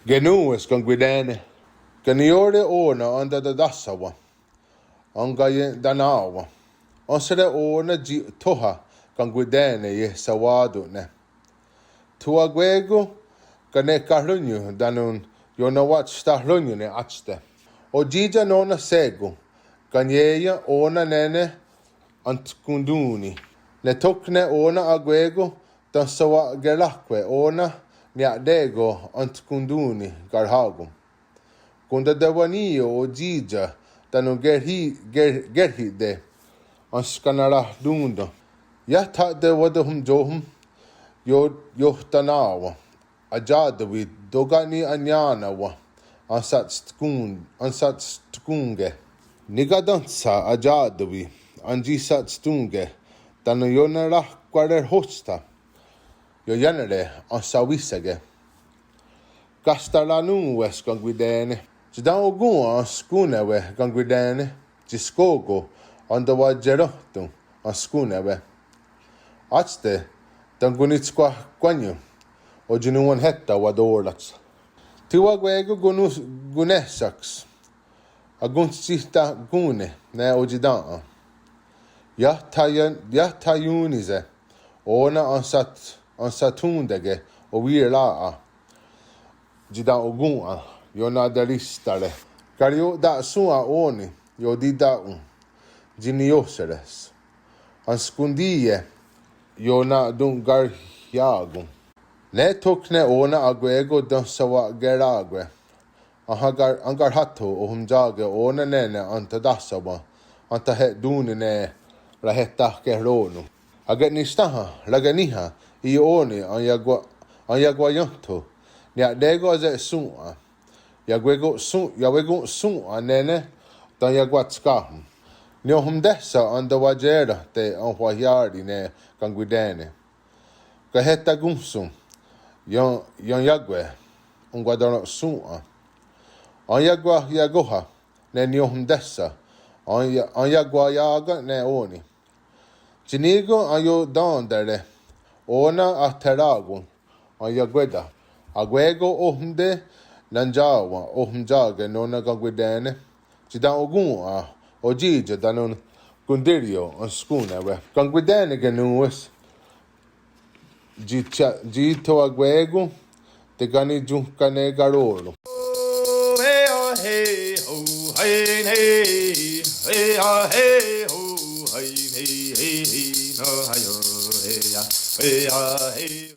Genues kan guidene. Ganiore ona onda da dasawa. Onga danawa. Onsere ona toha kan guidene ye sawadu ne. Tua gwego kane karunyu danun yona wat stahrunyu ne atste. O jija nona sego. Kanyeya ona nene antkunduni. Ne tokne ona agwego dan sawa gerlakwe ona mia dego antkunduni garhagum. Kunda dewaniyo o jija danu gerhide anskanara dundo. Ya ta de wadahum johum yohtanawa. Ajadawi dogani anyana wa ansat tkunge. Nigadansa ajadawi anjisat stunge danu yonara kwarer hosta. Yo yanere ansawisage. Gastarlanu wes ganguidene. Jidan ogun anskunewe ganguidene. Jiskogo andawa jerotu anskunewe. Atste dangunitskwa kwanyu. O jinuan hetta wadorlats. Tiwagwego gunesaks. Agunsita gune ne ojidan. Yahtayunize. Ona ansatundege o wirlaa. Jidan ogun yona daristare. Kario da sua oni yodida jinioseres. Anskundie yona dungar yagun. Ne tokne ona agwego don sawa geragwe. Angar hatto o humjage ona nene antadasawa. Anta het dunine la hetta keronu. Aget nistaha laganiha I oni anyagwa yonto. Nia dego aze sua. Yawego sua nene dan yagwa tskahum. Nio humdessa anda wajera te anhuayari ne ganguidene. Kaheta gunsum. Yon yagwe ungwadano sua. Anyagwa yagoha ne nio humdessa. Anyagwa yaga ne oni. Jinigo ayo dandere. Ona ateragun anyagweda. Agwego ohmde nanjawa ohmjage nona ganguidene. Jidan ogun ojija danun gundirio anskunewe. Ganguidene genues. Jito agwego te gani junkane garolo. Hey ho hey hey hey hey ho hey hey no hayo hey hey